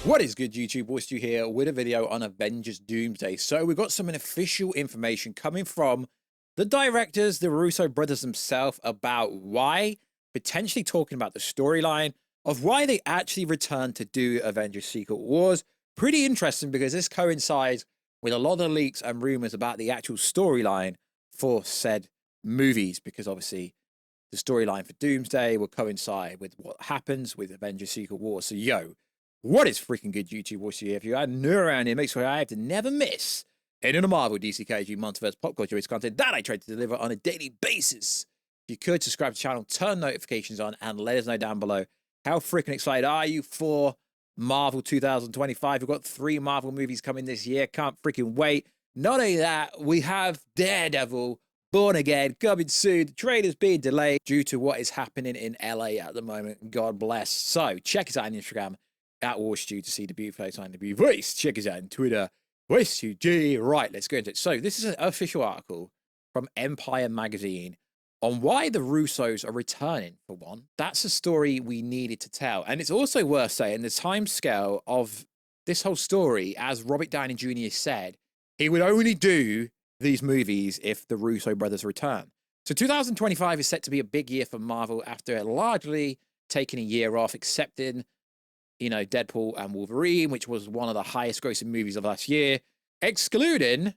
What is good, YouTube? Warstu here with a video on Avengers Doomsday. So we've got some official information coming from the directors, the Russo brothers themselves, about why, potentially talking about the storyline of why they actually returned to do Avengers Secret Wars. Pretty interesting because this coincides with a lot of the leaks and rumors about the actual storyline for said movies, because obviously the storyline for Doomsday will coincide with what happens with Avengers Secret Wars. So what is freaking good, YouTube? What's here? If you are new around here, make sure I have to never miss any of the Marvel, DC, KG, Multiverse, pop culture content that I try to deliver on a daily basis. If you could subscribe to the channel, turn notifications on, and let us know down below how freaking excited are you for Marvel 2025. We've got 3 Marvel movies coming this year. Can't freaking wait. Not only that, we have Daredevil, Born Again, coming soon. The trailer's being delayed due to what is happening in LA at the moment. God bless. So check us out on Instagram at Warstu to see the beautiful face on the beautiful voice. Check us out on Twitter, WarstuG. Right, let's go into it. So this is an official article from Empire magazine on why the Russos are returning, for one. That's a story we needed to tell. And it's also worth saying the timescale of this whole story, as Robert Downey Jr. said, he would only do these movies if the Russo brothers return. So 2025 is set to be a big year for Marvel after largely taking a year off, accepting Deadpool and Wolverine, which was one of the highest grossing movies of last year, excluding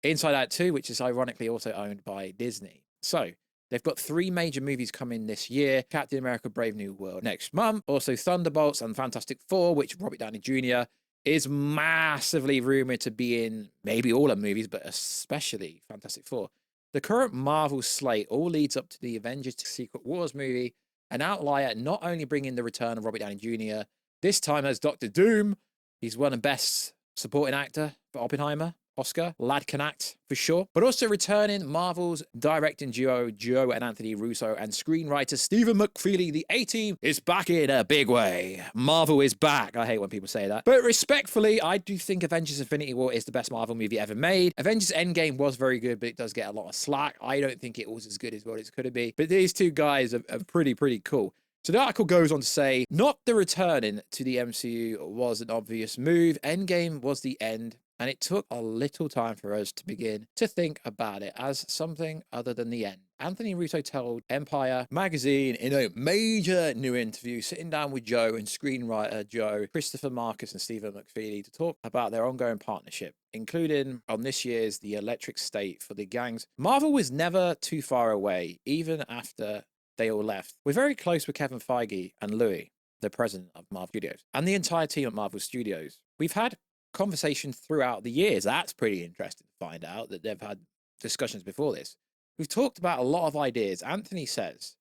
Inside Out 2, which is ironically also owned by Disney. So they've got 3 major movies coming this year. Captain America: Brave New World next month. Also Thunderbolts and Fantastic Four, which Robert Downey Jr. is massively rumored to be in maybe all of movies, but especially Fantastic Four. The current Marvel slate all leads up to the Avengers Secret Wars movie, an outlier not only bringing the return of Robert Downey Jr., this time as Dr. Doom. He's won a Best Supporting Actor for Oppenheimer, Oscar. Lad can act, for sure. But also returning Marvel's directing duo, Joe and Anthony Russo, and screenwriter Stephen McFeely. The A-Team is back in a big way. Marvel is back. I hate when people say that. But respectfully, I do think Avengers Infinity War is the best Marvel movie ever made. Avengers Endgame was very good, but it does get a lot of slack. I don't think it was as good as what it could be. But these 2 guys are pretty cool. So the article goes on to say, not the returning to the MCU was an obvious move. Endgame was the end, and it took a little time for us to begin to think about it as something other than the end. Anthony Russo told Empire magazine in a major new interview, sitting down with Joe and screenwriter Joe, Christopher Marcus and Stephen McFeely to talk about their ongoing partnership, including on this year's The Electric State for the Gangs. Marvel was never too far away, even after they all left. We're very close with Kevin Feige and Louis, the president of Marvel Studios, and the entire team at Marvel Studios. We've had conversations throughout the years. That's pretty interesting to find out that they've had discussions before this. We've talked about a lot of ideas, Anthony says,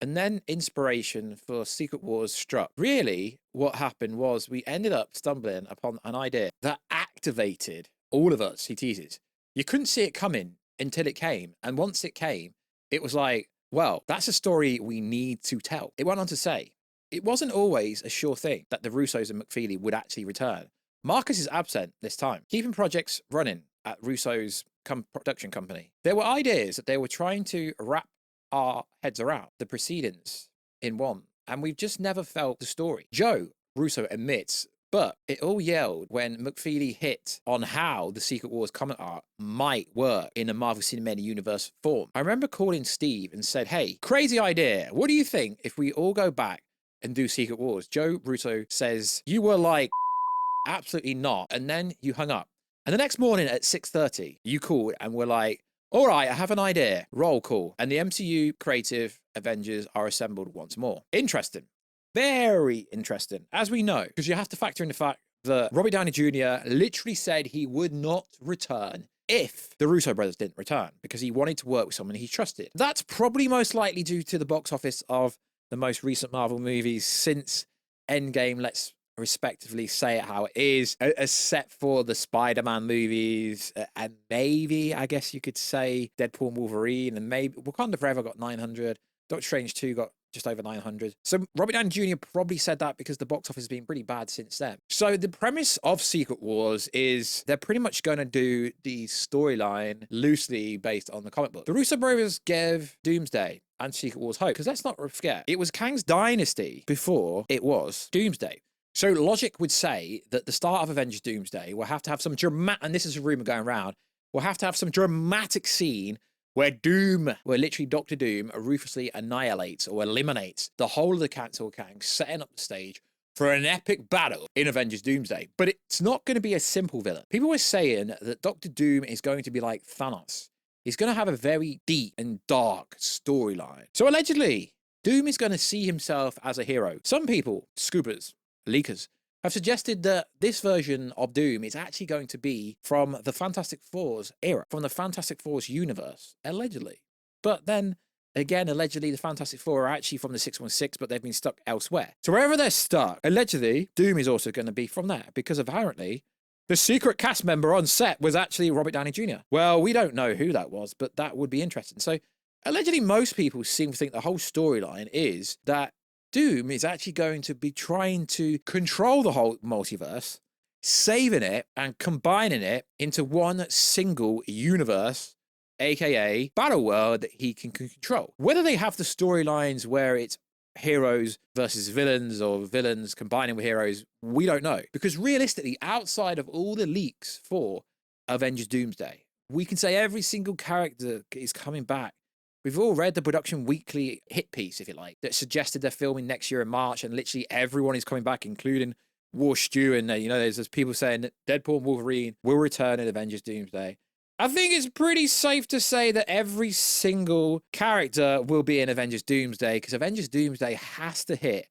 and then inspiration for Secret Wars struck. Really, what happened was we ended up stumbling upon an idea that activated all of us, he teases. You couldn't see it coming until it came, and once it came, it was like, well, that's a story we need to tell. It went on to say, it wasn't always a sure thing that the Russos and McFeely would actually return. Marcus is absent this time, keeping projects running at Russo's production company. There were ideas that they were trying to wrap our heads around, the proceedings in one, and we've just never felt the story. Joe Russo admits, but it all yelled when McFeely hit on how the Secret Wars comic art might work in a Marvel Cinematic Universe form. I remember calling Steve and said, hey, crazy idea. What do you think if we all go back and do Secret Wars? Joe Russo says, you were like, absolutely not. And then you hung up. And the next morning at 6:30, you called and were like, all right, I have an idea. Roll call. And the MCU creative Avengers are assembled once more. Interesting. Very interesting, as we know, because you have to factor in the fact that Robert Downey Jr. literally said he would not return if the Russo brothers didn't return, because he wanted to work with someone he trusted. That's probably most likely due to the box office of the most recent Marvel movies since Endgame, let's respectively say it how it is, except for the Spider-Man movies, and maybe, I guess you could say, Deadpool and Wolverine, and maybe Wakanda Forever got 900, Doctor Strange 2 got just over 900. So Robert Downey Jr. probably said that because the box office has been pretty bad since then. So the premise of Secret Wars is they're pretty much going to do the storyline loosely based on the comic book. The Russo brothers gave Doomsday and Secret Wars hope, because let's not forget, it was Kang's dynasty before it was Doomsday. So logic would say that the start of Avengers Doomsday will have to have some dramatic, and this is a rumor going around, will have to have some dramatic scene where literally Doctor Doom ruthlessly annihilates or eliminates the whole of the Cancel Gang, setting up the stage for an epic battle in Avengers Doomsday. But it's not going to be a simple villain. People were saying that Doctor Doom is going to be like Thanos. He's going to have a very deep and dark storyline. So allegedly, Doom is going to see himself as a hero. Some people, scoopers, leakers, have suggested that this version of Doom is actually going to be from the Fantastic Four's era, from the Fantastic Four's universe, allegedly. But then, again, allegedly, the Fantastic Four are actually from the 616, but they've been stuck elsewhere. So wherever they're stuck, allegedly, Doom is also going to be from there, because apparently, the secret cast member on set was actually Robert Downey Jr. Well, we don't know who that was, but that would be interesting. So, allegedly, most people seem to think the whole storyline is that Doom is actually going to be trying to control the whole multiverse, saving it and combining it into one single universe, aka battle world that he can control. Whether they have the storylines where it's heroes versus villains or villains combining with heroes, we don't know. Because realistically, outside of all the leaks for Avengers Doomsday, we can say every single character is coming back. We've all read the Production Weekly hit piece, if you like, that suggested they're filming next year in March, and literally everyone is coming back, including Warstu, and there's people saying that Deadpool and Wolverine will return in Avengers Doomsday. I think it's pretty safe to say that every single character will be in Avengers Doomsday, because Avengers Doomsday has to hit.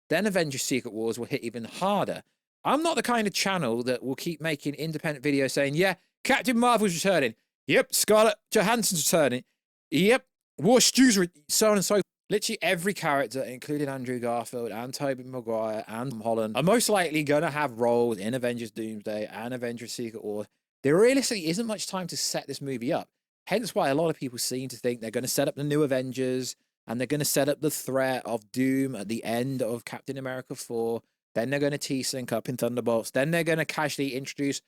Then Avengers Secret Wars will hit even harder. I'm not the kind of channel that will keep making independent videos saying, yeah, Captain Marvel's returning. Yep, Scarlett Johansson's returning. Yep, Warstu's so on and so forth. Literally every character, including Andrew Garfield and Tobey Maguire and Tom Holland, are most likely going to have roles in Avengers Doomsday and Avengers Secret Wars. There realistically isn't much time to set this movie up. Hence why a lot of people seem to think they're going to set up the new Avengers and they're going to set up the threat of Doom at the end of Captain America 4. Then they're going to T-Sync up in Thunderbolts. Then they're going to casually introduce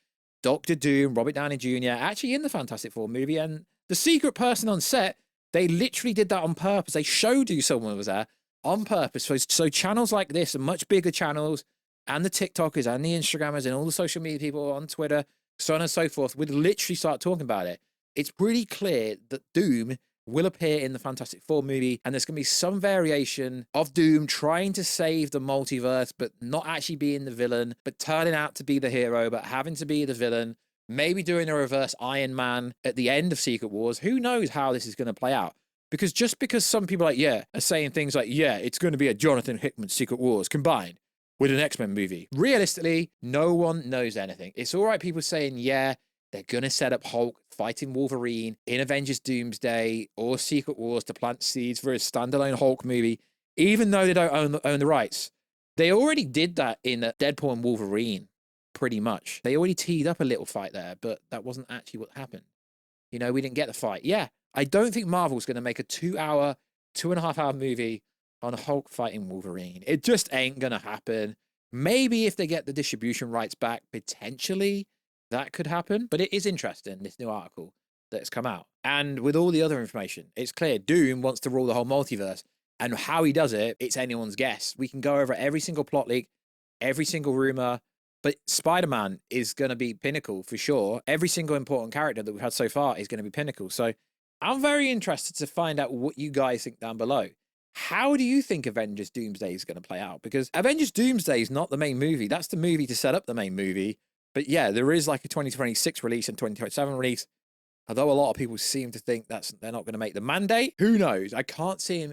Doctor Doom, Robert Downey Jr., actually in the Fantastic Four movie. And the secret person on set, they literally did that on purpose. They showed you someone was there on purpose. So channels like this and much bigger channels and the TikTokers and the Instagrammers and all the social media people on Twitter, so on and so forth, would literally start talking about it. It's pretty clear that Doom will appear in the Fantastic Four movie, and there's going to be some variation of Doom trying to save the multiverse, but not actually being the villain, but turning out to be the hero, but having to be the villain, maybe doing a reverse Iron Man at the end of Secret Wars. Who knows how this is going to play out? Because just because some people are saying things like, yeah, it's going to be a Jonathan Hickman Secret Wars combined with an X-Men movie. Realistically, no one knows anything. It's all right people saying, yeah, they're going to set up Hulk fighting Wolverine in Avengers Doomsday or Secret Wars to plant seeds for a standalone Hulk movie, even though they don't own the rights. They already did that in Deadpool and Wolverine, pretty much. They already teed up a little fight there, but that wasn't actually what happened. We didn't get the fight. Yeah, I don't think Marvel's going to make a 2-hour, 2.5-hour movie on Hulk fighting Wolverine. It just ain't going to happen. Maybe if they get the distribution rights back, potentially that could happen. But it is interesting, this new article that's come out. And with all the other information, it's clear Doom wants to rule the whole multiverse. And how he does it, it's anyone's guess. We can go over every single plot leak, every single rumor. But Spider-Man is going to be pinnacle for sure. Every single important character that we've had so far is going to be pinnacle. So I'm very interested to find out what you guys think down below. How do you think Avengers Doomsday is going to play out? Because Avengers Doomsday is not the main movie. That's the movie to set up the main movie. But yeah, there is like a 2026 release and 2027 release. Although a lot of people seem to think they're not going to make the mandate. Who knows? I can't see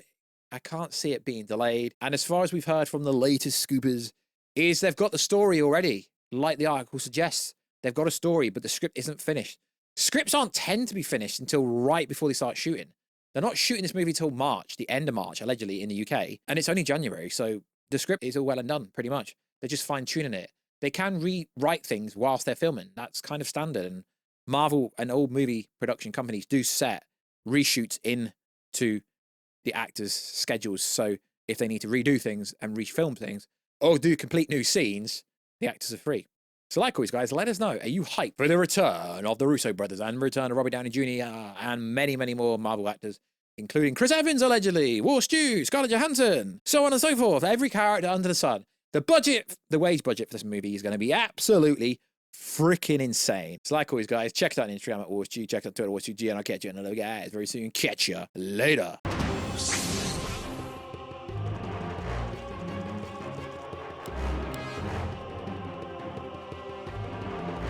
it being delayed. And as far as we've heard from the latest scoopers, is they've got the story already. Like the article suggests, they've got a story, but the script isn't finished. Scripts aren't tend to be finished until right before they start shooting. They're not shooting this movie till March, the end of March, allegedly, in the UK. And it's only January, so the script is all well and done, pretty much. They're just fine-tuning it. They can rewrite things whilst they're filming. That's kind of standard. And Marvel and all movie production companies do set reshoots into the actors' schedules. So if they need to redo things and refilm things, or do complete new scenes, the actors are free. So like always, guys, let us know. Are you hyped for the return of the Russo brothers and return of Robert Downey Jr. and many, many more Marvel actors, including Chris Evans, allegedly, Warstu, Scarlett Johansson, so on and so forth. Every character under the sun. the wage budget for this movie is going to be absolutely freaking insane. So like always, guys, check it out on Instagram at Warstu, check it out on Twitter, Warstu G, and I'll catch you in another guys very soon. Catch ya later.